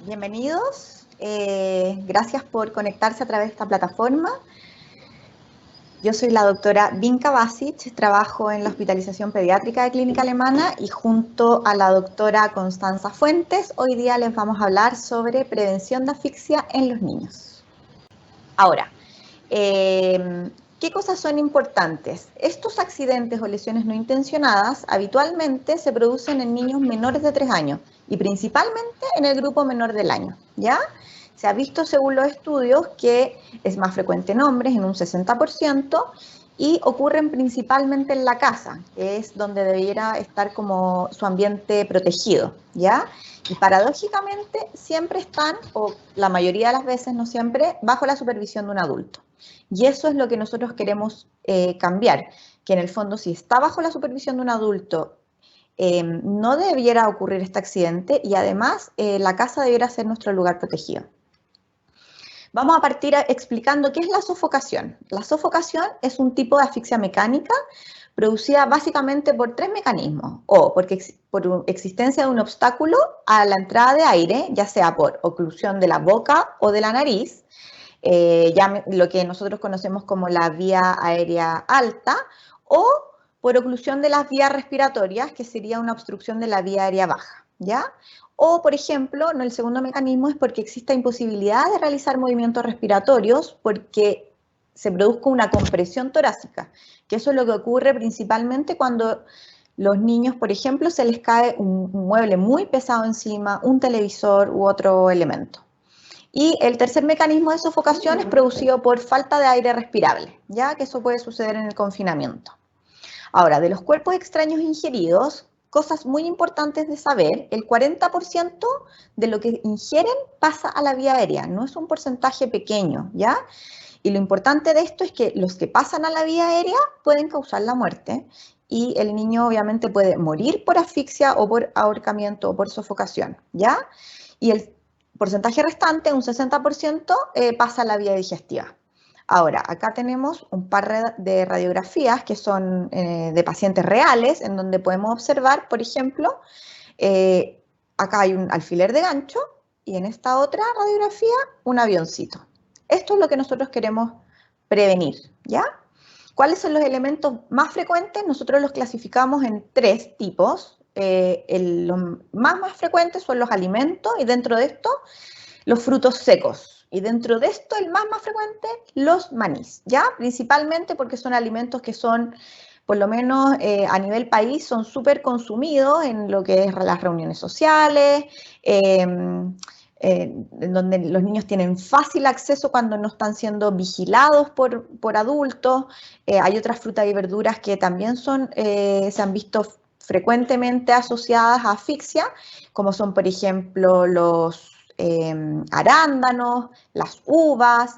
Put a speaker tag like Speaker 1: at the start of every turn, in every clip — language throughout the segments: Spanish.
Speaker 1: Bienvenidos, gracias por conectarse a través de esta plataforma. Yo soy la doctora Vinka Basic, trabajo en la hospitalización pediátrica de Clínica Alemana y junto a la doctora Constanza Fuentes, hoy día les vamos a hablar sobre prevención de asfixia en los niños. Ahora, ¿qué cosas son importantes? Estos accidentes o lesiones no intencionadas habitualmente se producen en niños menores de 3 años y principalmente en el grupo menor del año, ¿ya? Se ha visto según los estudios que es más frecuente en hombres, en un 60%, y ocurren principalmente en la casa, que es donde debiera estar como su ambiente protegido, ¿ya? Y paradójicamente siempre están, o la mayoría de las veces, no siempre, bajo la supervisión de un adulto. Y eso es lo que nosotros queremos cambiar, que en el fondo si está bajo la supervisión de un adulto, no debiera ocurrir este accidente y además la casa debiera ser nuestro lugar protegido. Vamos a partir explicando qué es la sofocación. La sofocación es un tipo de asfixia mecánica producida básicamente por 3 mecanismos, o por existencia de un obstáculo a la entrada de aire, ya sea por oclusión de la boca o de la nariz, ya lo que nosotros conocemos como la vía aérea alta, o por oclusión de las vías respiratorias, que sería una obstrucción de la vía aérea baja, ¿ya? O, por ejemplo, no, el segundo mecanismo es porque exista imposibilidad de realizar movimientos respiratorios porque se produzca una compresión torácica, que eso es lo que ocurre principalmente cuando los niños, por ejemplo, se les cae un mueble muy pesado encima, un televisor u otro elemento. Y el tercer mecanismo de sofocación es producido por falta de aire respirable, ya que eso puede suceder en el confinamiento. Ahora, de los cuerpos extraños ingeridos, cosas muy importantes de saber, el 40% de lo que ingieren pasa a la vía aérea, no es un porcentaje pequeño, ¿ya? Y lo importante de esto es que los que pasan a la vía aérea pueden causar la muerte y el niño obviamente puede morir por asfixia o por ahorcamiento o por sofocación, ¿ya? Y el porcentaje restante, un 60%, pasa a la vía digestiva. Ahora, acá tenemos un par de radiografías que son de pacientes reales, en donde podemos observar, por ejemplo, acá hay un alfiler de gancho y en esta otra radiografía un avioncito. Esto es lo que nosotros queremos prevenir, ¿ya? ¿Cuáles son los elementos más frecuentes? Nosotros los clasificamos en 3 tipos. Los más frecuentes son los alimentos y dentro de esto los frutos secos. Y dentro de esto, el más frecuente, los manís, ¿ya? Principalmente porque son alimentos que son, por lo menos a nivel país, son súper consumidos en lo que es las reuniones sociales, en donde los niños tienen fácil acceso cuando no están siendo vigilados por adultos. Hay otras frutas y verduras que también se han visto frecuentemente asociadas a asfixia, como son, por ejemplo, los arándanos, las uvas,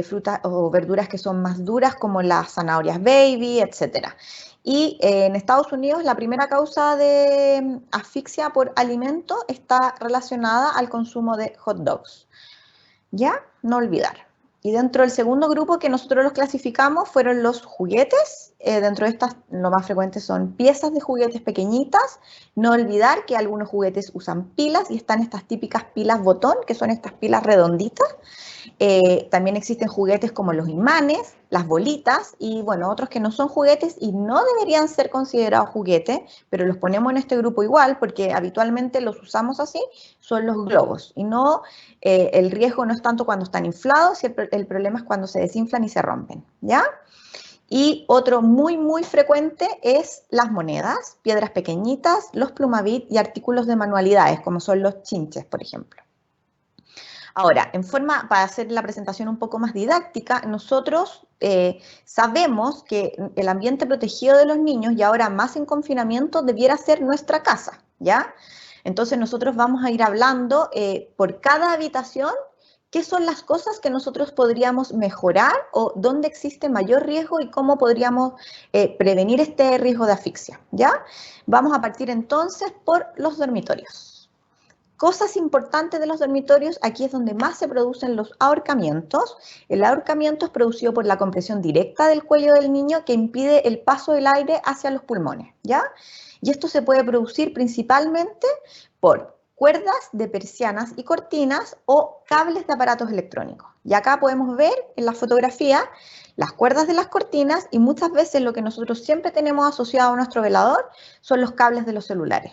Speaker 1: frutas o verduras que son más duras como las zanahorias baby, etc. Y en Estados Unidos la primera causa de asfixia por alimento está relacionada al consumo de hot dogs. ¿Ya? No olvidar. Y dentro del segundo grupo que nosotros los clasificamos fueron los juguetes. Dentro de estas, lo más frecuente son piezas de juguetes pequeñitas. No olvidar que algunos juguetes usan pilas y están estas típicas pilas botón, que son estas pilas redonditas. También existen juguetes como los imanes, las bolitas y, bueno, otros que no son juguetes y no deberían ser considerados juguetes, pero los ponemos en este grupo igual porque habitualmente los usamos así, son los globos. Y no, el riesgo no es tanto cuando están inflados, el problema es cuando se desinflan y se rompen, ¿ya? Y otro muy frecuente es las monedas, piedras pequeñitas, los plumavit y artículos de manualidades, como son los chinches, por ejemplo. Ahora, para hacer la presentación un poco más didáctica, nosotros sabemos que el ambiente protegido de los niños, y ahora más en confinamiento, debiera ser nuestra casa, ¿ya? Entonces nosotros vamos a ir hablando por cada habitación qué son las cosas que nosotros podríamos mejorar o dónde existe mayor riesgo y cómo podríamos prevenir este riesgo de asfixia, ¿ya? Vamos a partir entonces por los dormitorios. Cosas importantes de los dormitorios, aquí es donde más se producen los ahorcamientos. El ahorcamiento es producido por la compresión directa del cuello del niño que impide el paso del aire hacia los pulmones, ¿ya? Y esto se puede producir principalmente por cuerdas de persianas y cortinas o cables de aparatos electrónicos. Y acá podemos ver en la fotografía las cuerdas de las cortinas y muchas veces lo que nosotros siempre tenemos asociado a nuestro velador son los cables de los celulares.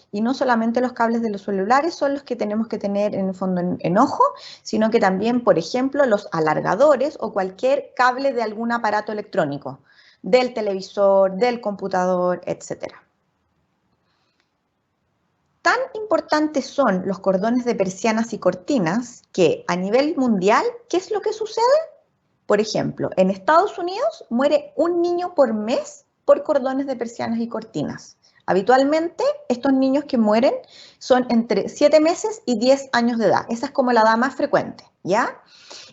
Speaker 1: Y no solamente los cables de los celulares son los que tenemos que tener en el fondo en ojo, sino que también, por ejemplo, los alargadores o cualquier cable de algún aparato electrónico, del televisor, del computador, etc. Tan importantes son los cordones de persianas y cortinas que a nivel mundial, ¿qué es lo que sucede? Por ejemplo, en Estados Unidos muere un niño por mes por cordones de persianas y cortinas. Habitualmente, estos niños que mueren son entre 7 meses y 10 años de edad. Esa es como la edad más frecuente, ¿ya?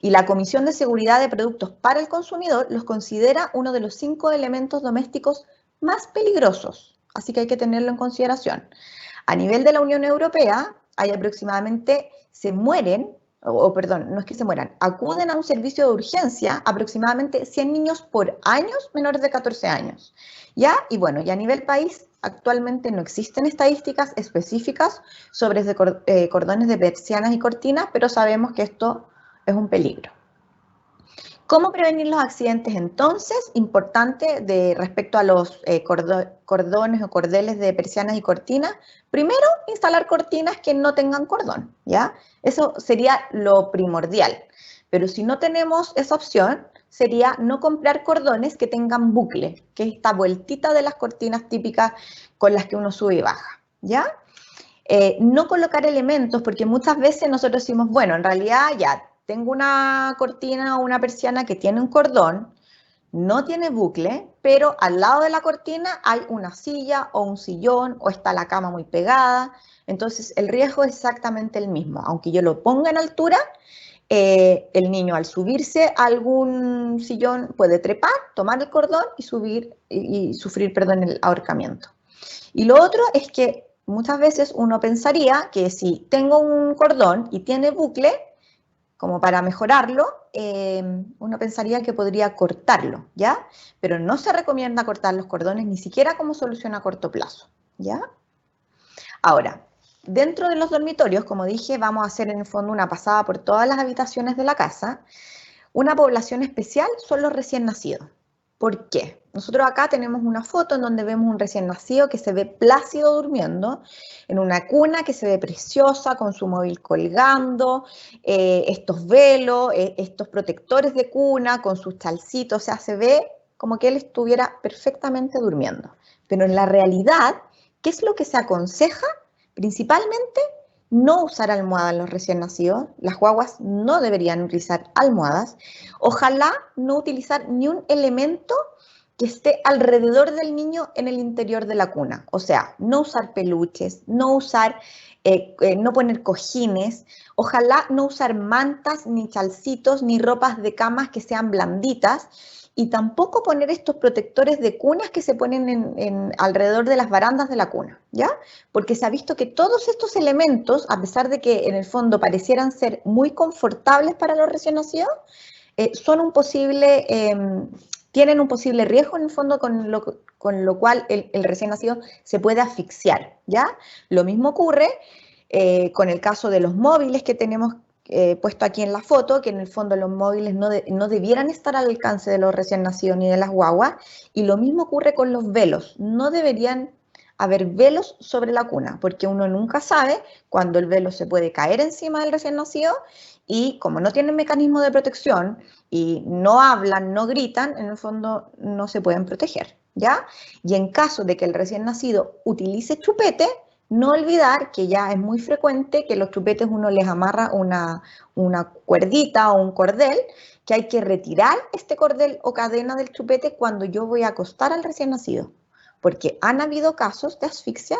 Speaker 1: Y la Comisión de Seguridad de Productos para el Consumidor los considera uno de los 5 elementos domésticos más peligrosos. Así que hay que tenerlo en consideración. A nivel de la Unión Europea, hay aproximadamente, no es que se mueran, acuden a un servicio de urgencia aproximadamente 100 niños por año menores de 14 años. ¿Ya? Y bueno, y a nivel país, actualmente no existen estadísticas específicas sobre cordones de persianas y cortinas, pero sabemos que esto es un peligro. ¿Cómo prevenir los accidentes entonces? Importante respecto a los cordones o cordeles de persianas y cortinas. Primero, instalar cortinas que no tengan cordón, ¿ya? Eso sería lo primordial. Pero si no tenemos esa opción, sería no comprar cordones que tengan bucle, que es esta vueltita de las cortinas típicas con las que uno sube y baja, ¿ya? No colocar elementos, porque muchas veces nosotros decimos, bueno, en realidad ya tengo una cortina o una persiana que tiene un cordón, no tiene bucle, pero al lado de la cortina hay una silla o un sillón o está la cama muy pegada. Entonces el riesgo es exactamente el mismo. Aunque yo lo ponga en altura, el niño al subirse a algún sillón puede trepar, tomar el cordón y sufrir el ahorcamiento. Y lo otro es que muchas veces uno pensaría que si tengo un cordón y tiene bucle, como para mejorarlo, uno pensaría que podría cortarlo, ¿ya? Pero no se recomienda cortar los cordones ni siquiera como solución a corto plazo, ¿ya? Ahora, dentro de los dormitorios, como dije, vamos a hacer en el fondo una pasada por todas las habitaciones de la casa. Una población especial son los recién nacidos. ¿Por qué? Nosotros acá tenemos una foto en donde vemos un recién nacido que se ve plácido durmiendo, en una cuna que se ve preciosa, con su móvil colgando, estos velos, estos protectores de cuna, con sus chalcitos, o sea, se ve como que él estuviera perfectamente durmiendo. Pero en la realidad, ¿qué es lo que se aconseja? Principalmente, no usar almohadas en los recién nacidos. Las guaguas no deberían utilizar almohadas. Ojalá no utilizar ni un elemento que esté alrededor del niño en el interior de la cuna. O sea, no usar peluches, no poner cojines. Ojalá no usar mantas, ni chalcitos, ni ropas de camas que sean blanditas. Y tampoco poner estos protectores de cunas que se ponen alrededor de las barandas de la cuna, ¿ya? Porque se ha visto que todos estos elementos, a pesar de que en el fondo parecieran ser muy confortables para los recién nacidos, tienen un posible riesgo en el fondo con lo cual el recién nacido se puede asfixiar, ¿ya? Lo mismo ocurre con el caso de los móviles que tenemos puesto aquí en la foto, que en el fondo los móviles no debieran estar al alcance de los recién nacidos ni de las guaguas, y lo mismo ocurre con los velos, no deberían haber velos sobre la cuna, porque uno nunca sabe cuándo el velo se puede caer encima del recién nacido, y como no tienen mecanismo de protección, y no hablan, no gritan, en el fondo no se pueden proteger, ¿ya? Y en caso de que el recién nacido utilice chupete, no olvidar que ya es muy frecuente que los chupetes uno les amarra una cuerdita o un cordel, que hay que retirar este cordel o cadena del chupete cuando yo voy a acostar al recién nacido, porque han habido casos de asfixia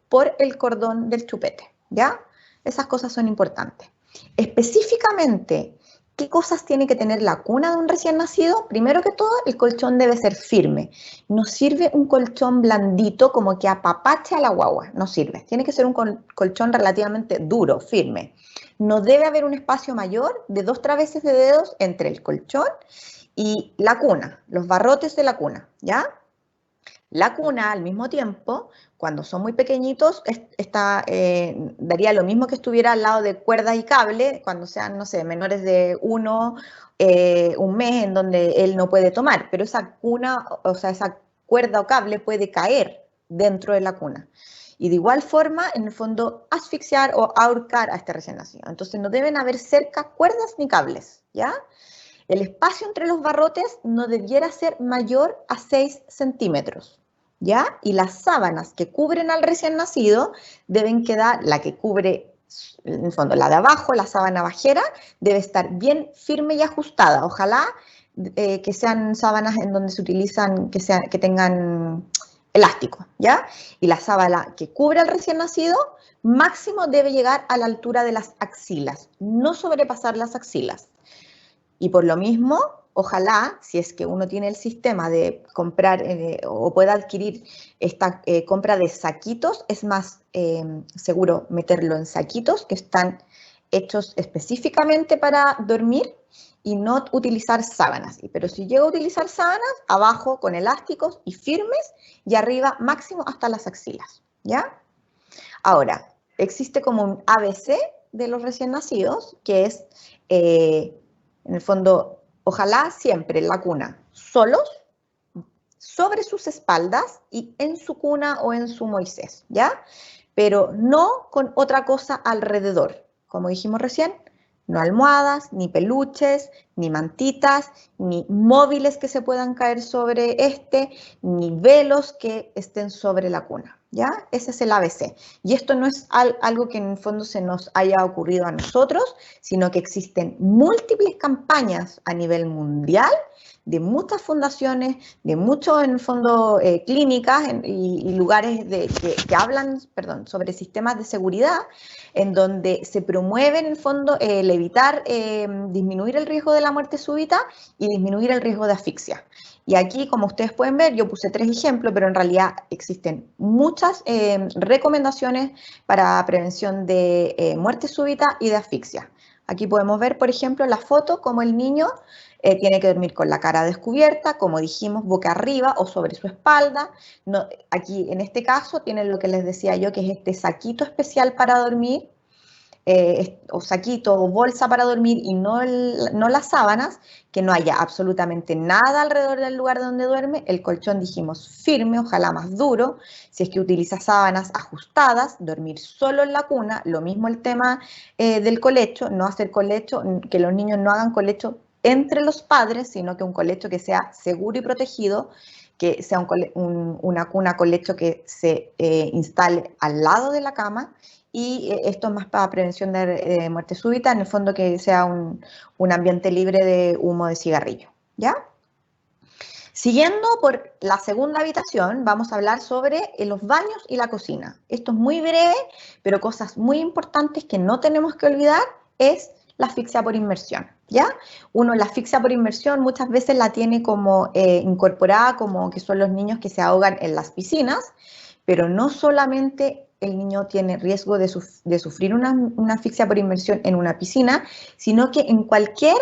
Speaker 1: por el cordón del chupete, ¿ya? Esas cosas son importantes. Específicamente, ¿qué cosas tiene que tener la cuna de un recién nacido? Primero que todo, el colchón debe ser firme. No sirve un colchón blandito como que apapache a la guagua, no sirve. Tiene que ser un colchón relativamente duro, firme. No debe haber un espacio mayor de 2 traveses de dedos entre el colchón y la cuna, los barrotes de la cuna, ¿ya? La cuna, al mismo tiempo, cuando son muy pequeñitos, daría lo mismo que estuviera al lado de cuerdas y cable, cuando sean, no sé, menores de un mes, en donde él no puede tomar, pero esa cuna, o sea, esa cuerda o cable puede caer dentro de la cuna. Y de igual forma, en el fondo, asfixiar o ahorcar a este recién nacido. Entonces, no deben haber cerca cuerdas ni cables, ¿ya? El espacio entre los barrotes no debiera ser mayor a 6 centímetros, ¿ya? Y las sábanas que cubren al recién nacido deben quedar, la que cubre, en el fondo, la de abajo, la sábana bajera, debe estar bien firme y ajustada. Ojalá que sean sábanas en donde se utilizan, que tengan elástico, ¿ya? Y la sábana que cubre al recién nacido, máximo debe llegar a la altura de las axilas, no sobrepasar las axilas. Y por lo mismo, ojalá, si es que uno tiene el sistema de comprar o pueda adquirir esta compra de saquitos, es más seguro meterlo en saquitos que están hechos específicamente para dormir y no utilizar sábanas. Pero si llego a utilizar sábanas, abajo con elásticos y firmes y arriba máximo hasta las axilas, ¿ya? Ahora, existe como un ABC de los recién nacidos, que es, en el fondo, ojalá siempre en la cuna, solos, sobre sus espaldas y en su cuna o en su Moisés, ¿ya? Pero no con otra cosa alrededor. Como dijimos recién, no almohadas, ni peluches, ni mantitas, ni móviles que se puedan caer sobre ni velos que estén sobre la cuna, ¿ya? Ese es el ABC. Y esto no es algo que en el fondo se nos haya ocurrido a nosotros, sino que existen múltiples campañas a nivel mundial de muchas fundaciones, de muchos, en el fondo, clínicas y lugares que hablan, perdón, sobre sistemas de seguridad, en donde se promueve, en el fondo, el evitar, disminuir el riesgo de la muerte súbita y disminuir el riesgo de asfixia. Y aquí, como ustedes pueden ver, yo puse 3 ejemplos, pero en realidad existen muchas recomendaciones para prevención de muerte súbita y de asfixia. Aquí podemos ver, por ejemplo, la foto, como el niño tiene que dormir con la cara descubierta, como dijimos, boca arriba o sobre su espalda. No, aquí, en este caso, tienen lo que les decía yo, que es este saquito especial para dormir, o saquito o bolsa para dormir y no las sábanas, que no haya absolutamente nada alrededor del lugar donde duerme. El colchón, dijimos, firme, ojalá más duro. Si es que utiliza sábanas ajustadas, dormir solo en la cuna. Lo mismo el tema del colecho, no hacer colecho, que los niños no hagan colecho entre los padres, sino que un colecho que sea seguro y protegido, que sea una cuna colecho que se instale al lado de la cama. Y esto es más para prevención de muerte súbita, en el fondo que sea un ambiente libre de humo de cigarrillo, ¿ya? Siguiendo por la segunda habitación, vamos a hablar sobre los baños y la cocina. Esto es muy breve, pero cosas muy importantes que no tenemos que olvidar es la asfixia por inmersión, ¿ya? Uno la asfixia por inmersión muchas veces la tiene como incorporada, como que son los niños que se ahogan en las piscinas, pero no solamente el niño tiene riesgo de sufrir una asfixia por inmersión en una piscina, sino que en cualquier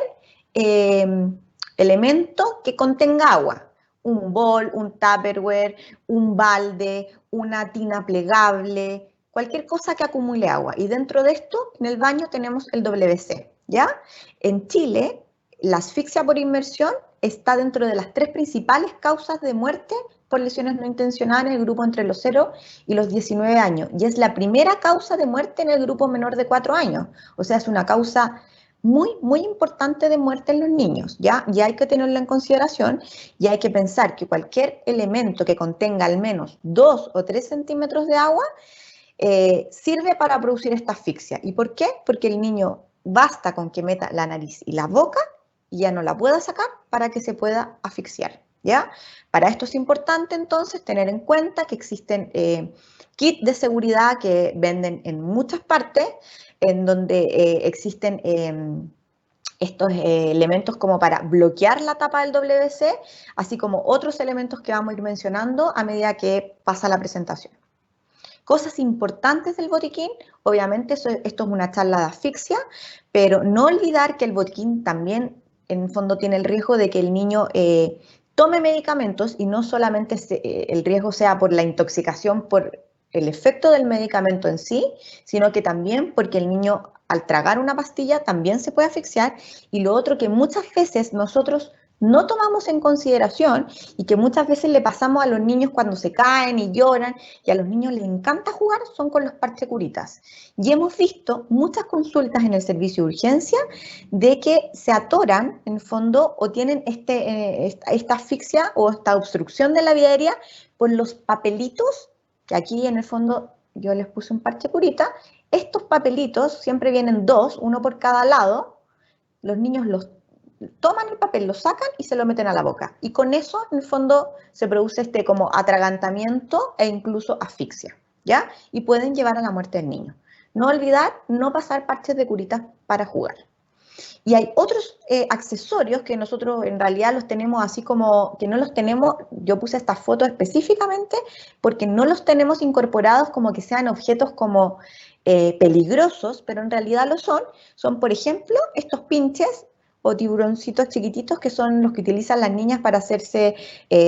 Speaker 1: elemento que contenga agua. Un bol, un tupperware, un balde, una tina plegable, cualquier cosa que acumule agua. Y dentro de esto, en el baño tenemos el WC, ¿ya? En Chile, la asfixia por inmersión está dentro de las 3 principales causas de muerte por lesiones no intencionadas en el grupo entre los 0 y los 19 años. Y es la primera causa de muerte en el grupo menor de 4 años. O sea, es una causa muy, muy importante de muerte en los niños, ¿ya? Y hay que tenerlo en consideración y hay que pensar que cualquier elemento que contenga al menos 2 o 3 centímetros de agua sirve para producir esta asfixia. ¿Y por qué? Porque el niño basta con que meta la nariz y la boca y ya no la pueda sacar para que se pueda asfixiar, ¿ya? Para esto es importante entonces tener en cuenta que existen kits de seguridad que venden en muchas partes, en donde existen estos elementos como para bloquear la tapa del WC, así como otros elementos que vamos a ir mencionando a medida que pasa la presentación. Cosas importantes del botiquín, obviamente esto es una charla de asfixia, pero no olvidar que el botiquín también en el fondo tiene el riesgo de que el niño tome medicamentos y no solamente el riesgo sea por la intoxicación, por el efecto del medicamento en sí, sino que también porque el niño al tragar una pastilla también se puede asfixiar, y lo otro que muchas veces nosotros no tomamos en consideración y que muchas veces le pasamos a los niños cuando se caen y lloran, y a los niños les encanta jugar, son con los parches curitas. Y hemos visto muchas consultas en el servicio de urgencia de que se atoran en el fondo o tienen esta asfixia o esta obstrucción de la vía aérea por los papelitos, que aquí en el fondo yo les puse un parche curita. Estos papelitos siempre vienen dos, uno por cada lado. Los niños los toman el papel, lo sacan y se lo meten a la boca. Y con eso, en el fondo, se produce este como atragantamiento e incluso asfixia, ¿ya? Y pueden llevar a la muerte del niño. No olvidar, no pasar parches de curitas para jugar. Y hay otros accesorios que nosotros en realidad los tenemos así como, que no los tenemos, yo puse esta foto específicamente porque no los tenemos incorporados como que sean objetos como peligrosos, pero en realidad lo son por ejemplo estos pinches o tiburoncitos chiquititos que son los que utilizan las niñas para hacerse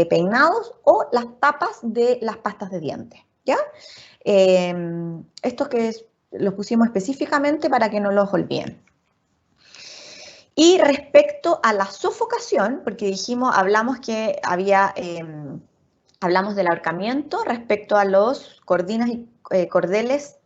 Speaker 1: peinados, o las tapas de las pastas de dientes, ¿ya? Estos que los pusimos específicamente para que no los olviden. Y respecto a la sofocación, porque dijimos, hablamos que hablamos del ahorcamiento respecto a los cordinas y cordeles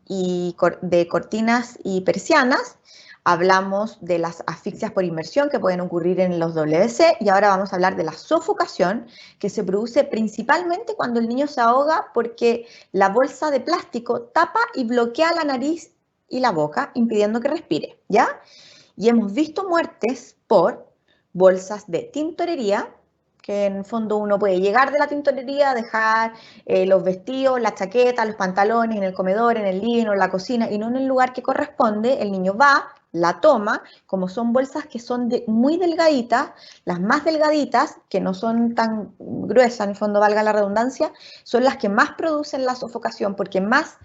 Speaker 1: y de cortinas y persianas, hablamos de las asfixias por inmersión que pueden ocurrir en los WC, y ahora vamos a hablar de la sofocación, que se produce principalmente cuando el niño se ahoga porque la bolsa de plástico tapa y bloquea la nariz y la boca, impidiendo que respire, ¿ya? Y hemos visto muertes por bolsas de tintorería, que en el fondo uno puede llegar de la tintorería, dejar los vestidos, la chaqueta, los pantalones en el comedor, en el living o en la cocina, y no en el lugar que corresponde. El niño va, la toma, como son bolsas que son muy delgaditas, las más delgaditas, que no son tan gruesas, en el fondo valga la redundancia, son las que más producen la sofocación, porque más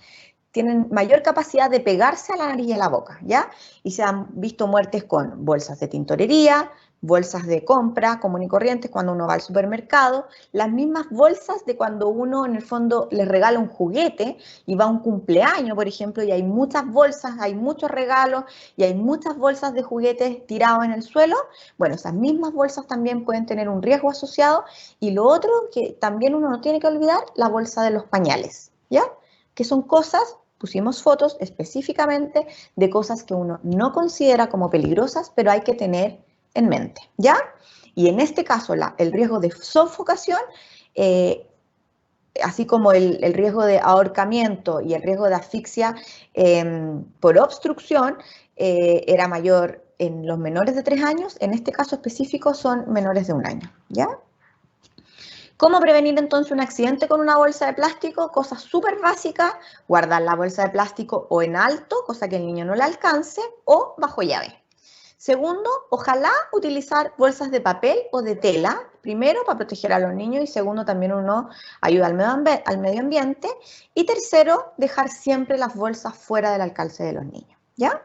Speaker 1: tienen mayor capacidad de pegarse a la nariz y a la boca, ¿ya? Y se han visto muertes con bolsas de tintorería, bolsas de compra común y corrientes cuando uno va al supermercado, las mismas bolsas de cuando uno en el fondo les regala un juguete y va a un cumpleaños, por ejemplo, y hay muchas bolsas, hay muchos regalos y hay muchas bolsas de juguetes tirados en el suelo. Bueno, esas mismas bolsas también pueden tener un riesgo asociado. Y lo otro que también uno no tiene que olvidar, la bolsa de los pañales, ¿ya? Que son cosas, pusimos fotos específicamente de cosas que uno no considera como peligrosas, pero hay que tener en mente, ¿ya? Y en este caso, el riesgo de sofocación, así como el riesgo de ahorcamiento y el riesgo de asfixia por obstrucción, era mayor en los menores de 3 años, en este caso específico son menores de 1 año, ¿ya? ¿Cómo prevenir entonces un accidente con una bolsa de plástico? Cosas súper básicas: guardar la bolsa de plástico o en alto, cosa que el niño no la alcance, o bajo llave. Segundo, ojalá utilizar bolsas de papel o de tela, primero para proteger a los niños y segundo también uno ayuda al medio ambiente. Y tercero, dejar siempre las bolsas fuera del alcance de los niños, ¿ya?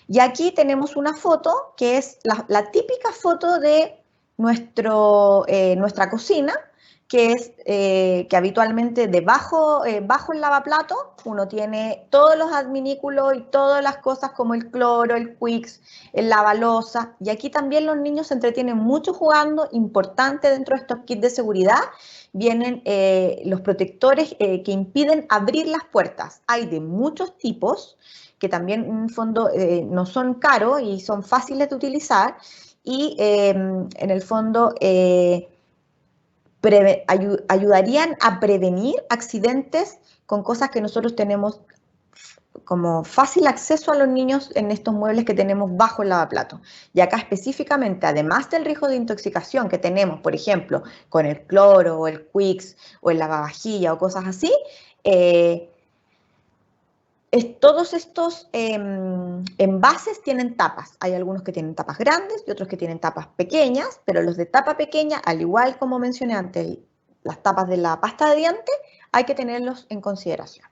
Speaker 1: Y aquí tenemos una foto que es la típica foto de nuestra cocina, que es que habitualmente bajo el lavaplato uno tiene todos los adminículos y todas las cosas como el cloro, el Quicks, el lavaloza. Y aquí también los niños se entretienen mucho jugando. Importante, dentro de estos kits de seguridad vienen los protectores que impiden abrir las puertas. Hay de muchos tipos que también en el fondo no son caros y son fáciles de utilizar, y en el fondo ayudarían a prevenir accidentes con cosas que nosotros tenemos como fácil acceso a los niños en estos muebles que tenemos bajo el lavaplato. Y acá específicamente, además del riesgo de intoxicación que tenemos, por ejemplo, con el cloro o el Quicks o el lavavajilla o cosas así, todos estos envases tienen tapas. Hay algunos que tienen tapas grandes y otros que tienen tapas pequeñas, pero los de tapa pequeña, al igual como mencioné antes, las tapas de la pasta de dientes, hay que tenerlos en consideración.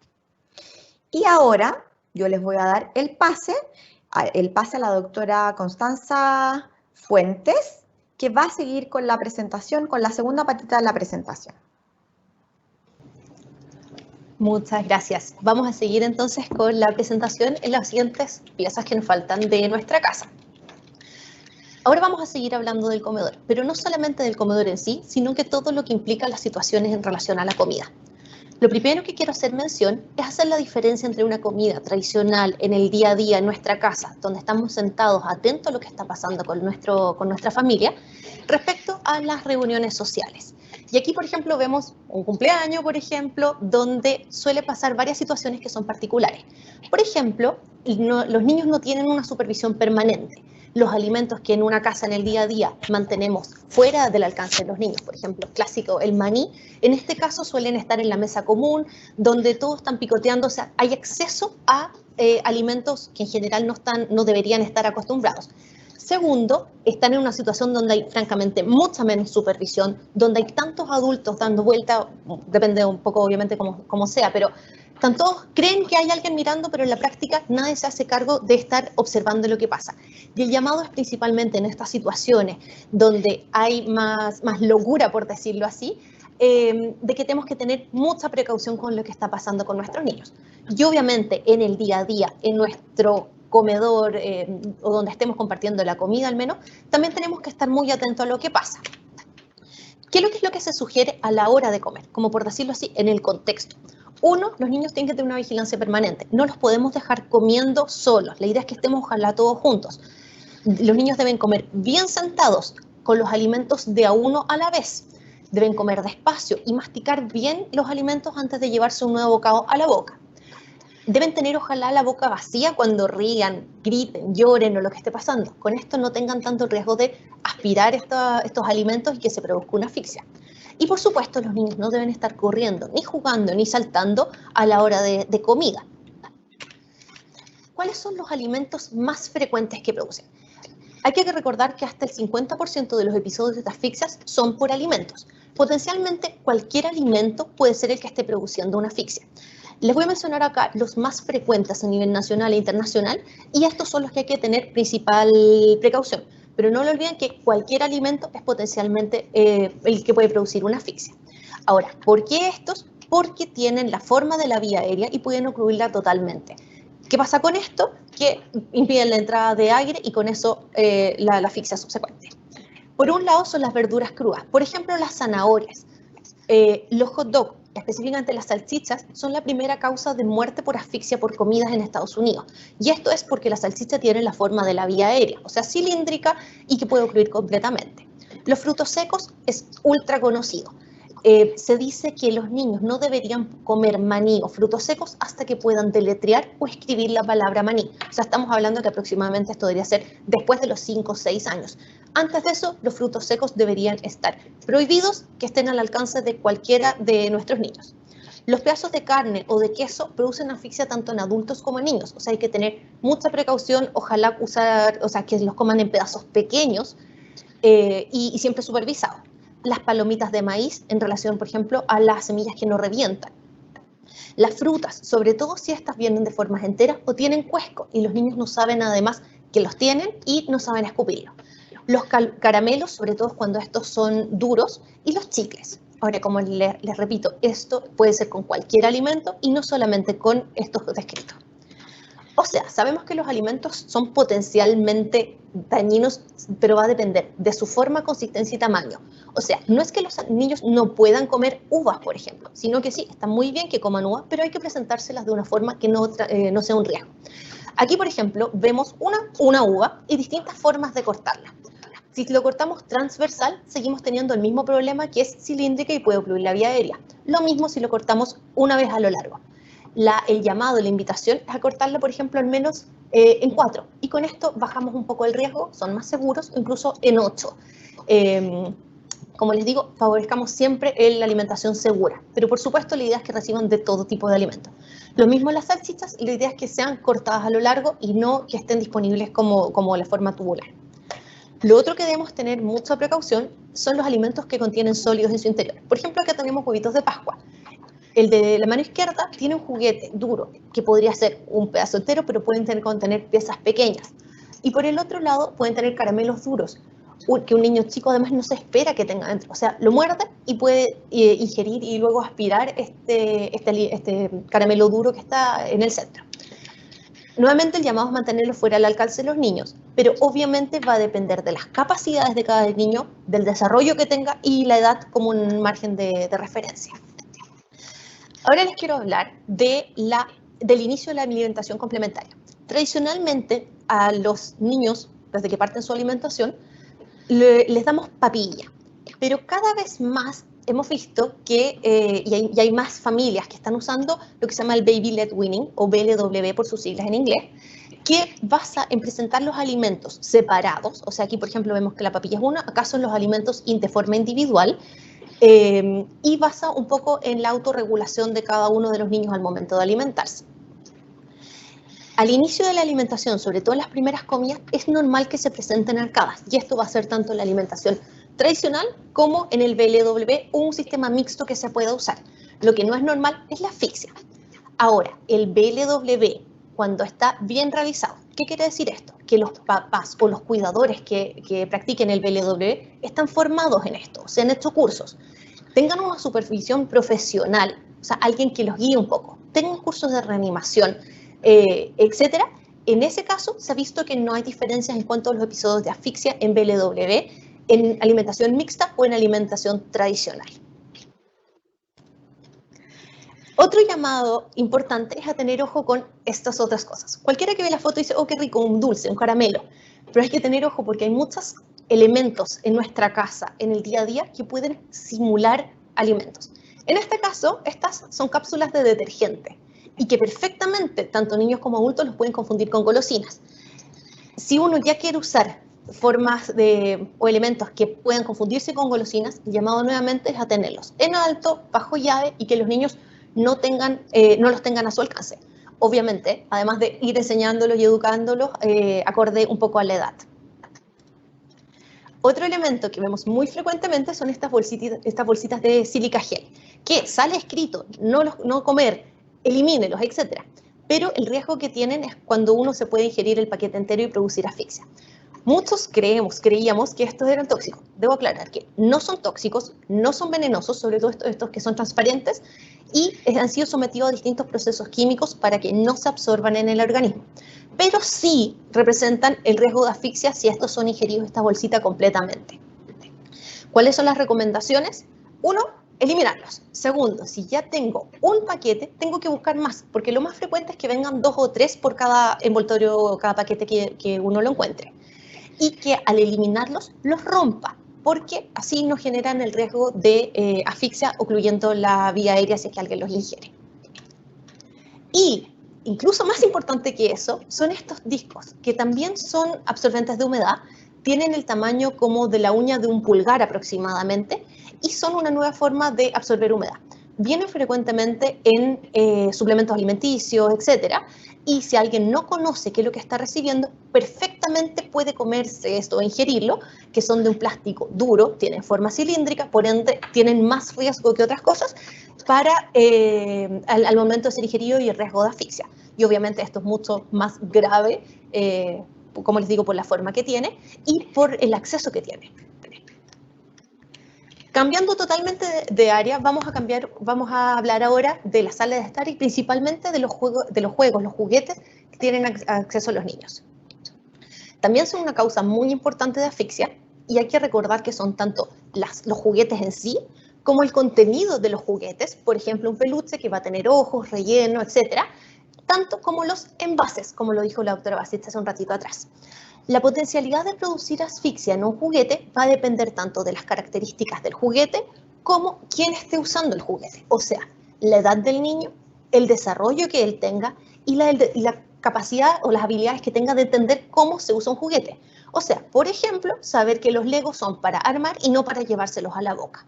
Speaker 1: Y ahora yo les voy a dar el pase a la doctora Constanza Fuentes, que va a seguir con la presentación, con la segunda patita de la presentación.
Speaker 2: Muchas gracias. Vamos a seguir entonces con la presentación en las siguientes piezas que nos faltan de nuestra casa. Ahora vamos a seguir hablando del comedor, pero no solamente del comedor en sí, sino que todo lo que implica las situaciones en relación a la comida. Lo primero que quiero hacer mención es hacer la diferencia entre una comida tradicional en el día a día en nuestra casa, donde estamos sentados atentos a lo que está pasando con nuestra familia, respecto a las reuniones sociales. Y aquí, por ejemplo, vemos un cumpleaños, por ejemplo, donde suele pasar varias situaciones que son particulares. Por ejemplo, los niños no tienen una supervisión permanente. Los alimentos que en una casa en el día a día mantenemos fuera del alcance de los niños, por ejemplo, clásico, el maní, en este caso suelen estar en la mesa común, donde todos están picoteando, o sea, hay acceso a alimentos que en general no deberían estar acostumbrados. Segundo, están en una situación donde hay, francamente, mucha menos supervisión, donde hay tantos adultos dando vuelta, depende un poco, obviamente, como sea, pero todos creen que hay alguien mirando, pero en la práctica nadie se hace cargo de estar observando lo que pasa. Y el llamado es principalmente en estas situaciones donde hay más locura, por decirlo así, de que tenemos que tener mucha precaución con lo que está pasando con nuestros niños. Y obviamente en el día a día, en nuestro comedor o donde estemos compartiendo la comida al menos, también tenemos que estar muy atentos a lo que pasa. ¿Qué es lo que se sugiere a la hora de comer? Como por decirlo así, en el contexto. Uno, los niños tienen que tener una vigilancia permanente. No los podemos dejar comiendo solos. La idea es que estemos ojalá todos juntos. Los niños deben comer bien sentados, con los alimentos de a uno a la vez. Deben comer despacio y masticar bien los alimentos antes de llevarse un nuevo bocado a la boca. Deben tener ojalá la boca vacía cuando rían, griten, lloren o lo que esté pasando. Con esto no tengan tanto riesgo de aspirar estos alimentos y que se produzca una asfixia. Y por supuesto los niños no deben estar corriendo, ni jugando, ni saltando a la hora de comida. ¿Cuáles son los alimentos más frecuentes que producen? Hay que recordar que hasta el 50% de los episodios de asfixias son por alimentos. Potencialmente cualquier alimento puede ser el que esté produciendo una asfixia. Les voy a mencionar acá los más frecuentes a nivel nacional e internacional y estos son los que hay que tener principal precaución. Pero no lo olviden que cualquier alimento es potencialmente el que puede producir una asfixia. Ahora, ¿por qué estos? Porque tienen la forma de la vía aérea y pueden ocluirla totalmente. ¿Qué pasa con esto? Que impiden la entrada de aire y con eso la asfixia subsecuente. Por un lado son las verduras crudas, por ejemplo las zanahorias, los hot dogs, específicamente las salchichas, son la primera causa de muerte por asfixia por comidas en Estados Unidos. Y esto es porque la salchicha tiene la forma de la vía aérea, o sea, cilíndrica y que puede ocluir completamente. Los frutos secos es ultra conocido. Se dice que los niños no deberían comer maní o frutos secos hasta que puedan deletrear o escribir la palabra maní. O sea, estamos hablando que aproximadamente esto debería ser después de los 5 o 6 años. Antes de eso, los frutos secos deberían estar prohibidos, que estén al alcance de cualquiera de nuestros niños. Los pedazos de carne o de queso producen asfixia tanto en adultos como en niños. O sea, hay que tener mucha precaución, ojalá que los coman en pedazos pequeños y siempre supervisados. Las palomitas de maíz en relación, por ejemplo, a las semillas que no revientan. Las frutas, sobre todo si estas vienen de formas enteras o tienen cuesco y los niños no saben además que los tienen y no saben escupirlos. Los caramelos, sobre todo cuando estos son duros, y los chicles. Ahora, como les repito, esto puede ser con cualquier alimento y no solamente con estos descritos. O sea, sabemos que los alimentos son potencialmente dañinos, pero va a depender de su forma, consistencia y tamaño. O sea, no es que los niños no puedan comer uvas, por ejemplo, sino que sí, está muy bien que coman uvas, pero hay que presentárselas de una forma que no sea un riesgo. Aquí, por ejemplo, vemos una uva y distintas formas de cortarla. Si lo cortamos transversal, seguimos teniendo el mismo problema, que es cilíndrica y puede ocluir la vía aérea. Lo mismo si lo cortamos una vez a lo largo. El llamado, la invitación es a cortarla, por ejemplo, al menos en 4. Y con esto bajamos un poco el riesgo, son más seguros, incluso en 8. Como les digo, favorezcamos siempre la alimentación segura. Pero por supuesto, la idea es que reciban de todo tipo de alimentos. Lo mismo en las salchichas, la idea es que sean cortadas a lo largo y no que estén disponibles como la forma tubular. Lo otro que debemos tener mucha precaución son los alimentos que contienen sólidos en su interior. Por ejemplo, acá tenemos huevitos de Pascua. El de la mano izquierda tiene un juguete duro, que podría ser un pedazo entero, pero pueden contener piezas pequeñas. Y por el otro lado pueden tener caramelos duros. que un niño chico además no se espera que tenga dentro. O sea, lo muerde y puede ingerir y luego aspirar este caramelo duro que está en el centro. Nuevamente el llamado es mantenerlo fuera del alcance de los niños, pero obviamente va a depender de las capacidades de cada niño, del desarrollo que tenga y la edad como un margen de referencia. Ahora les quiero hablar del inicio de la alimentación complementaria. Tradicionalmente a los niños, desde que parten su alimentación, les damos papilla, pero cada vez más hemos visto que y hay más familias que están usando lo que se llama el Baby Led Weaning, o BLW por sus siglas en inglés, que basa en presentar los alimentos separados. O sea, aquí por ejemplo vemos que la papilla es una, acá son los alimentos de forma individual, y basa un poco en la autorregulación de cada uno de los niños al momento de alimentarse. Al inicio de la alimentación, sobre todo en las primeras comidas, es normal que se presenten arcadas, y esto va a ser tanto en la alimentación tradicional como en el BLW, un sistema mixto que se pueda usar. Lo que no es normal es la asfixia. Ahora, el BLW, cuando está bien realizado, ¿qué quiere decir esto? Que los papás o los cuidadores que practiquen el BLW están formados en esto, se han hecho cursos, tengan una supervisión profesional, o sea, alguien que los guíe un poco, tengan cursos de reanimación, etcétera. En ese caso, se ha visto que no hay diferencias en cuanto a los episodios de asfixia en BLW, en alimentación mixta o en alimentación tradicional. Otro llamado importante es a tener ojo con estas otras cosas. Cualquiera que ve la foto dice, oh, qué rico, un dulce, un caramelo. Pero hay que tener ojo porque hay muchos elementos en nuestra casa, en el día a día, que pueden simular alimentos. En este caso, estas son cápsulas de detergente y que perfectamente, tanto niños como adultos, los pueden confundir con golosinas. Si uno ya quiere usar formas o elementos que puedan confundirse con golosinas, el llamado nuevamente es a tenerlos en alto, bajo llave, y que los niños no los tengan a su alcance. Obviamente, además de ir enseñándolos y educándolos acorde un poco a la edad. Otro elemento que vemos muy frecuentemente son estas bolsitas de sílica gel, que sale escrito no comer, elimínelos, etc. Pero el riesgo que tienen es cuando uno se puede ingerir el paquete entero y producir asfixia. Muchos creíamos que estos eran tóxicos. Debo aclarar que no son tóxicos, no son venenosos, sobre todo estos que son transparentes, y han sido sometidos a distintos procesos químicos para que no se absorban en el organismo. Pero sí representan el riesgo de asfixia si estos son ingeridos esta bolsita completamente. ¿Cuáles son las recomendaciones? 1, eliminarlos. Segundo, si ya tengo un paquete, tengo que buscar más, porque lo más frecuente es que vengan 2 o 3 por cada envoltorio o cada paquete que uno lo encuentre. Y que al eliminarlos, los rompa, porque así no generan el riesgo de asfixia, ocluyendo la vía aérea si es que alguien los ingiere. Y incluso más importante que eso, son estos discos, que también son absorbentes de humedad, tienen el tamaño como de la uña de un pulgar aproximadamente, y son una nueva forma de absorber humedad. Vienen frecuentemente en suplementos alimenticios, etcétera, y si alguien no conoce qué es lo que está recibiendo, perfectamente puede comerse esto o ingerirlo, que son de un plástico duro, tienen forma cilíndrica, por ende tienen más riesgo que otras cosas para al momento de ser ingerido y el riesgo de asfixia. Y obviamente esto es mucho más grave, como les digo, por la forma que tiene y por el acceso que tiene. Cambiando totalmente de área, vamos a hablar ahora de la sala de estar y principalmente de los juguetes que tienen acceso a los niños. También son una causa muy importante de asfixia y hay que recordar que son tanto los juguetes en sí como el contenido de los juguetes, por ejemplo, un peluche que va a tener ojos, relleno, etcétera, tanto como los envases, como lo dijo la doctora Basit hace un ratito atrás. La potencialidad de producir asfixia en un juguete va a depender tanto de las características del juguete como quién esté usando el juguete. O sea, la edad del niño, el desarrollo que él tenga y la capacidad o las habilidades que tenga de entender cómo se usa un juguete. O sea, por ejemplo, saber que los Legos son para armar y no para llevárselos a la boca.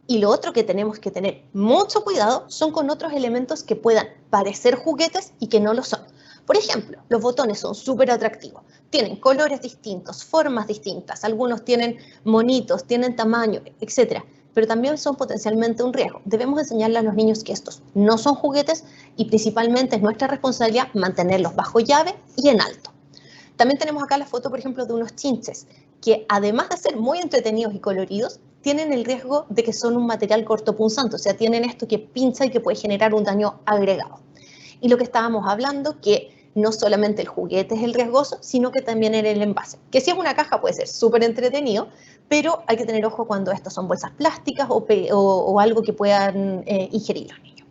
Speaker 2: Y lo otro que tenemos que tener mucho cuidado son con otros elementos que puedan parecer juguetes y que no lo son. Por ejemplo, los botones son súper atractivos. Tienen colores distintos, formas distintas. Algunos tienen monitos, tienen tamaño, etc. Pero también son potencialmente un riesgo. Debemos enseñarle a los niños que estos no son juguetes y principalmente es nuestra responsabilidad mantenerlos bajo llave y en alto. También tenemos acá la foto, por ejemplo, de unos chinches, que además de ser muy entretenidos y coloridos, tienen el riesgo de que son un material cortopunzante, o sea, tienen esto que pincha y que puede generar un daño agregado. Y lo que estábamos hablando, que no solamente el juguete es el riesgoso, sino que también en el envase. Que si es una caja puede ser súper entretenido, pero hay que tener ojo cuando estos son bolsas plásticas o algo que puedan ingerir los niños.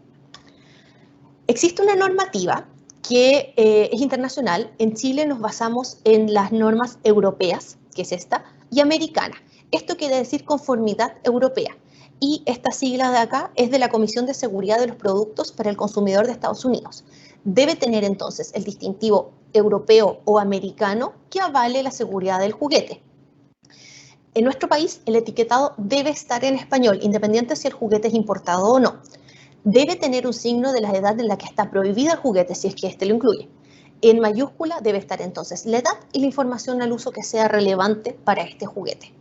Speaker 2: Existe una normativa que es internacional. En Chile nos basamos en las normas europeas, que es esta, y americana. Esto quiere decir conformidad europea. Y esta sigla de acá es de la Comisión de Seguridad de los Productos para el Consumidor de Estados Unidos. Debe tener entonces el distintivo europeo o americano que avale la seguridad del juguete. En nuestro país, el etiquetado debe estar en español, independiente si el juguete es importado o no. Debe tener un signo de la edad en la que está prohibida el juguete, si es que este lo incluye. En mayúscula debe estar entonces la edad y la información al uso que sea relevante para este juguete.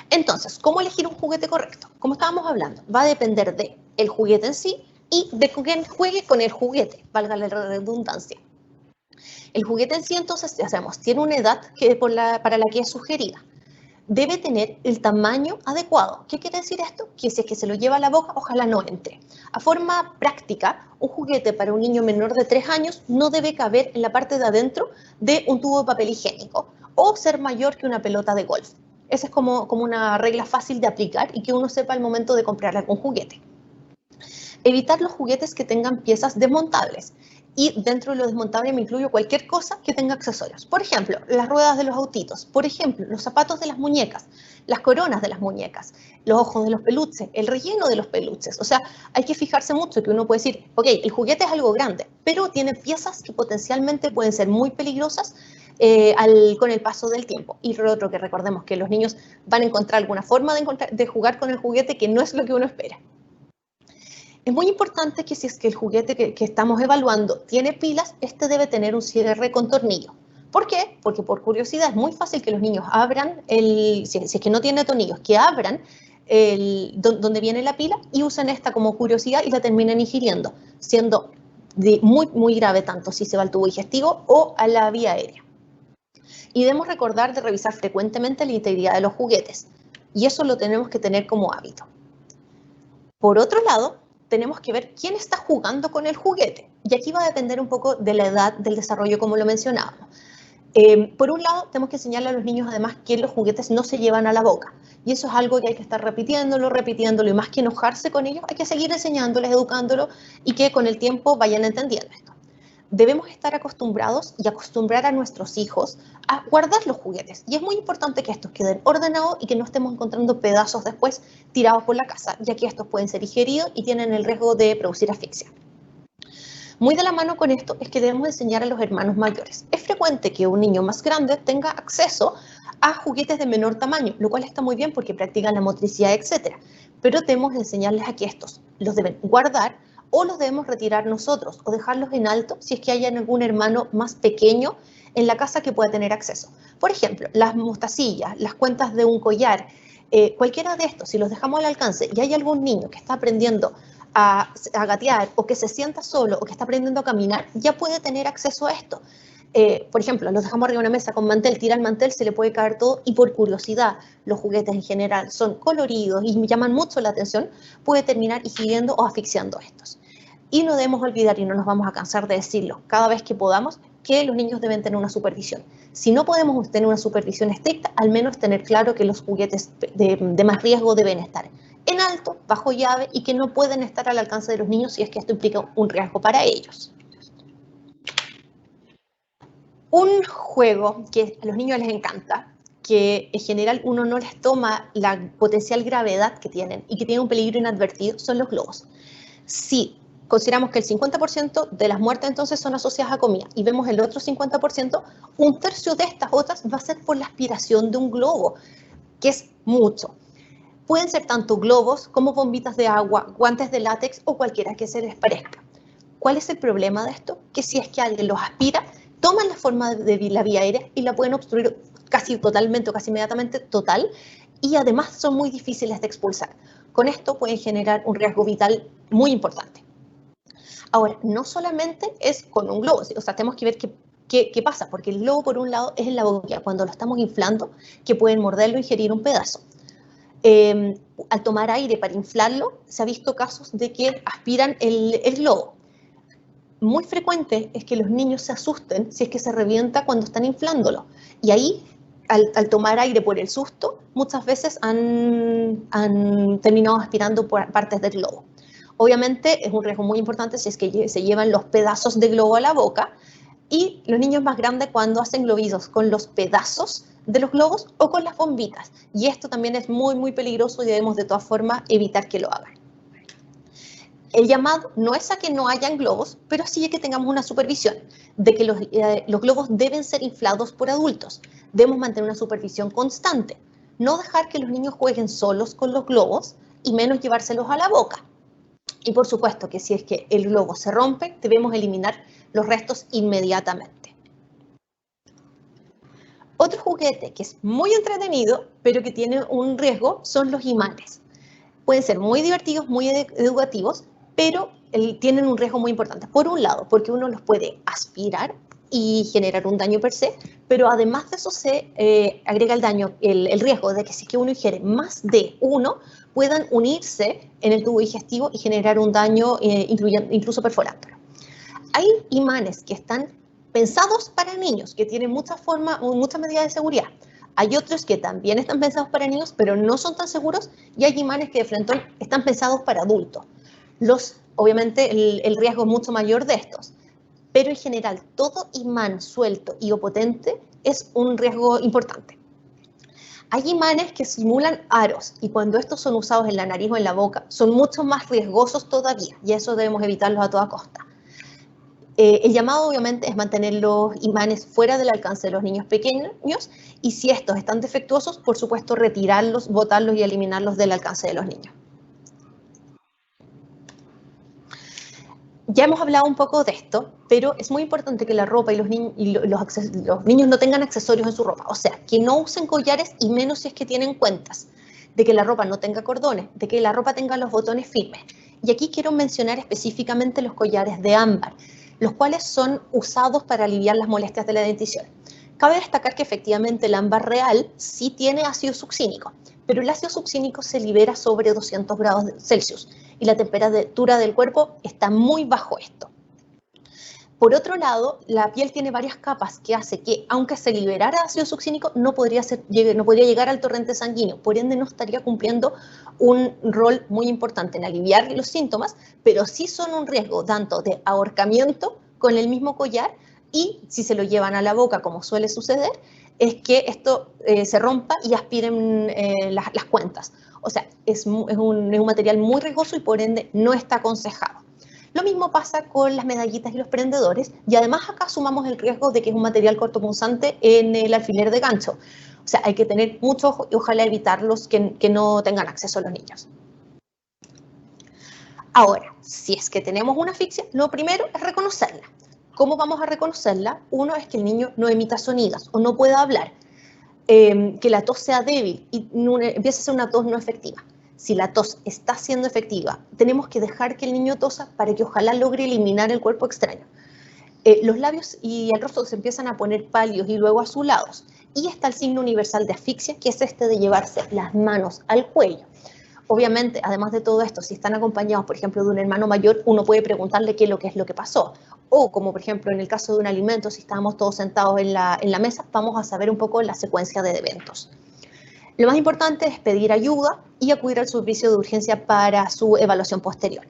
Speaker 2: Entonces, ¿cómo elegir un juguete correcto? Como estábamos hablando, va a depender del juguete en sí y de quién juegue con el juguete, valga la redundancia. El juguete en sí, entonces, ya sabemos, tiene una edad para la que es sugerida. Debe tener el tamaño adecuado. ¿Qué quiere decir esto? Que si es que se lo lleva a la boca, ojalá no entre. A forma práctica, un juguete para un niño menor de 3 años no debe caber en la parte de adentro de un tubo de papel higiénico o ser mayor que una pelota de golf. Esa es como una regla fácil de aplicar y que uno sepa al momento de comprar algún juguete. Evitar los juguetes que tengan piezas desmontables. Y dentro de lo desmontable me incluyo cualquier cosa que tenga accesorios. Por ejemplo, las ruedas de los autitos. Por ejemplo, los zapatos de las muñecas, las coronas de las muñecas, los ojos de los peluches, el relleno de los peluches. O sea, hay que fijarse mucho que uno puede decir, ok, el juguete es algo grande, pero tiene piezas que potencialmente pueden ser muy peligrosas con el paso del tiempo. Y lo otro que recordemos que los niños van a encontrar alguna forma de jugar con el juguete que no es lo que uno espera. Es muy importante que si es que el juguete que estamos evaluando tiene pilas, este debe tener un cierre con tornillo. ¿Por qué? Porque por curiosidad es muy fácil que los niños abran, si es que no tiene tornillos, que abran donde viene la pila y usen esta como curiosidad y la terminen ingiriendo, siendo muy, muy grave tanto si se va al tubo digestivo o a la vía aérea. Y debemos recordar de revisar frecuentemente la integridad de los juguetes. Y eso lo tenemos que tener como hábito. Por otro lado, tenemos que ver quién está jugando con el juguete. Y aquí va a depender un poco de la edad del desarrollo, como lo mencionábamos. Por un lado, tenemos que enseñarle a los niños, además, que los juguetes no se llevan a la boca. Y eso es algo que hay que estar repitiéndolo, y más que enojarse con ellos, hay que seguir enseñándoles, educándolos, y que con el tiempo vayan entendiendo esto. Debemos estar acostumbrados y acostumbrar a nuestros hijos a guardar los juguetes. Y es muy importante que estos queden ordenados y que no estemos encontrando pedazos después tirados por la casa, ya que estos pueden ser ingeridos y tienen el riesgo de producir asfixia. Muy de la mano con esto es que debemos enseñar a los hermanos mayores. Es frecuente que un niño más grande tenga acceso a juguetes de menor tamaño, lo cual está muy bien porque practican la motricidad, etc. Pero debemos enseñarles a que estos los deben guardar o los debemos retirar nosotros o dejarlos en alto si es que hay algún hermano más pequeño en la casa que pueda tener acceso. Por ejemplo, las mostacillas, las cuentas de un collar, cualquiera de estos, si los dejamos al alcance y hay algún niño que está aprendiendo a gatear o que se sienta solo o que está aprendiendo a caminar, ya puede tener acceso a esto. Por ejemplo, los dejamos arriba de una mesa con mantel, tira el mantel, se le puede caer todo y por curiosidad, los juguetes en general son coloridos y llaman mucho la atención, puede terminar ingiriendo o asfixiando estos. Y no debemos olvidar, y no nos vamos a cansar de decirlo cada vez que podamos, que los niños deben tener una supervisión. Si no podemos tener una supervisión estricta, al menos tener claro que los juguetes de más riesgo deben estar en alto, bajo llave y que no pueden estar al alcance de los niños si es que esto implica un riesgo para ellos. Un juego que a los niños les encanta, que en general uno no les toma la potencial gravedad que tienen y que tienen un peligro inadvertido, son los globos. Si consideramos que el 50% de las muertes entonces son asociadas a comida y vemos el otro 50%, un tercio de estas otras va a ser por la aspiración de un globo, que es mucho. Pueden ser tanto globos como bombitas de agua, guantes de látex o cualquiera que se les parezca. ¿Cuál es el problema de esto? Que si es que alguien los aspira, toman la forma de la vía aérea y la pueden obstruir casi totalmente o casi inmediatamente total y además son muy difíciles de expulsar. Con esto pueden generar un riesgo vital muy importante. Ahora, no solamente es con un globo, o sea, tenemos que ver qué pasa, porque el globo, por un lado, es en la boquilla, cuando lo estamos inflando, que pueden morderlo y ingerir un pedazo. Al tomar aire para inflarlo, se ha visto casos de que aspiran el globo. Muy frecuente es que los niños se asusten si es que se revienta cuando están inflándolo. Y ahí, al tomar aire por el susto, muchas veces han terminado aspirando por partes del globo. Obviamente es un riesgo muy importante si es que se llevan los pedazos de globo a la boca, y los niños más grandes cuando hacen globitos con los pedazos de los globos o con las bombitas. Y esto también es muy, muy peligroso y debemos de todas formas evitar que lo hagan. El llamado no es a que no hayan globos, pero sí a que tengamos una supervisión de que los globos deben ser inflados por adultos. Debemos mantener una supervisión constante. No dejar que los niños jueguen solos con los globos y menos llevárselos a la boca. Y por supuesto que si es que el globo se rompe, debemos eliminar los restos inmediatamente. Otro juguete que es muy entretenido, pero que tiene un riesgo, son los imanes. Pueden ser muy divertidos, muy educativos, pero tienen un riesgo muy importante. Por un lado, porque uno los puede aspirar y generar un daño per se, pero además de eso se agrega el daño, el riesgo de que si es que uno ingiere más de uno, puedan unirse en el tubo digestivo y generar un daño incluso perforándolo. Hay imanes que están pensados para niños, que tienen muchas medidas de seguridad. Hay otros que también están pensados para niños, pero no son tan seguros, y hay imanes que de frente están pensados para adultos. Obviamente el riesgo es mucho mayor de estos, pero en general todo imán suelto y o potente es un riesgo importante. Hay imanes que simulan aros, y cuando estos son usados en la nariz o en la boca, son mucho más riesgosos todavía, y eso debemos evitarlos a toda costa. El llamado obviamente es mantener los imanes fuera del alcance de los niños pequeños, y si estos están defectuosos, por supuesto retirarlos, botarlos y eliminarlos del alcance de los niños. Ya hemos hablado un poco de esto, pero es muy importante que la ropa y los niños no tengan accesorios en su ropa. O sea, que no usen collares, y menos si es que tienen cuentas. De que la ropa no tenga cordones, de que la ropa tenga los botones firmes. Y aquí quiero mencionar específicamente los collares de ámbar, los cuales son usados para aliviar las molestias de la dentición. Cabe destacar que efectivamente el ámbar real sí tiene ácido succínico, pero el ácido succínico se libera sobre 200 grados Celsius y la temperatura del cuerpo está muy bajo esto. Por otro lado, la piel tiene varias capas que hace que, aunque se liberara ácido succínico, no podría llegar al torrente sanguíneo, por ende no estaría cumpliendo un rol muy importante en aliviar los síntomas, pero sí son un riesgo tanto de ahorcamiento con el mismo collar, y si se lo llevan a la boca, como suele suceder, es que esto se rompa y aspiren las cuentas. O sea, es un material muy riesgoso y por ende no está aconsejado. Lo mismo pasa con las medallitas y los prendedores, y además acá sumamos el riesgo de que es un material cortopunzante en el alfiler de gancho. O sea, hay que tener mucho ojo y ojalá evitarlos que no tengan acceso a los niños. Ahora, si es que tenemos una asfixia, lo primero es reconocerla. ¿Cómo vamos a reconocerla? Uno es que el niño no emita sonidos o no pueda hablar, que la tos sea débil y empieza a ser una tos no efectiva. Si la tos está siendo efectiva, tenemos que dejar que el niño tosa para que ojalá logre eliminar el cuerpo extraño. Los labios y el rostro se empiezan a poner pálidos y luego azulados. Y está el signo universal de asfixia, que es este de llevarse las manos al cuello. Obviamente, además de todo esto, si están acompañados, por ejemplo, de un hermano mayor, uno puede preguntarle qué es lo que pasó. O como, por ejemplo, en el caso de un alimento, si estábamos todos sentados en la mesa, vamos a saber un poco la secuencia de eventos. Lo más importante es pedir ayuda y acudir al servicio de urgencia para su evaluación posterior.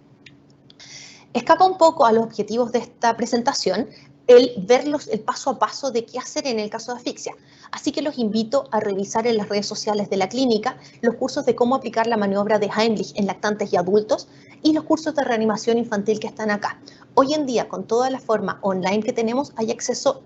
Speaker 2: Escapa un poco a los objetivos de esta presentación el ver el paso a paso de qué hacer en el caso de asfixia. Así que los invito a revisar en las redes sociales de la clínica los cursos de cómo aplicar la maniobra de Heimlich en lactantes y adultos y los cursos de reanimación infantil que están acá. Hoy en día, con toda la forma online que tenemos, hay acceso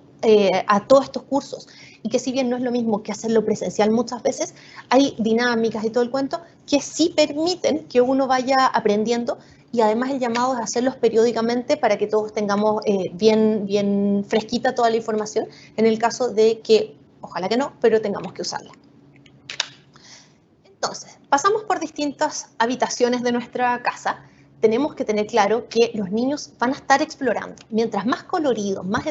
Speaker 2: a todos estos cursos, y que si bien no es lo mismo que hacerlo presencial muchas veces, hay dinámicas y todo el cuento que sí permiten que uno vaya aprendiendo, y además el llamado es hacerlos periódicamente para que todos tengamos bien fresquita toda la información en el caso de que, ojalá que no, pero tengamos que usarla. Entonces, pasamos por distintas habitaciones de nuestra casa tenemos que tener claro que los niños van a estar explorando. Mientras más colorido, más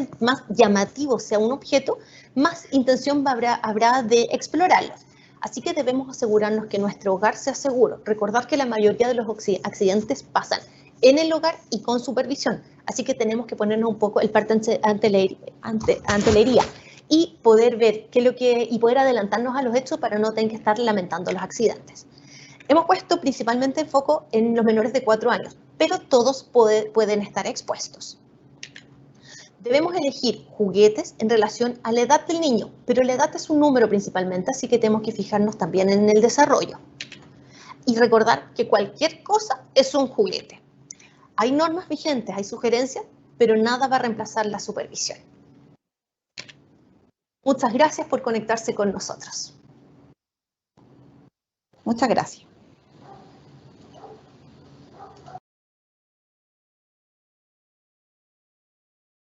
Speaker 2: llamativo sea un objeto, más intención habrá de explorarlo. Así que debemos asegurarnos que nuestro hogar sea seguro. Recordar que la mayoría de los accidentes pasan en el hogar y con supervisión. Así que tenemos que ponernos un poco el parte antelería y poder ver y poder adelantarnos a los hechos para no tener que estar lamentando los accidentes. Hemos puesto principalmente el foco en los menores de 4 años, pero todos pueden estar expuestos. Debemos elegir juguetes en relación a la edad del niño, pero la edad es un número principalmente, así que tenemos que fijarnos también en el desarrollo. Y recordar que cualquier cosa es un juguete. Hay normas vigentes, hay sugerencias, pero nada va a reemplazar la supervisión. Muchas gracias por conectarse con nosotros.
Speaker 1: Muchas gracias.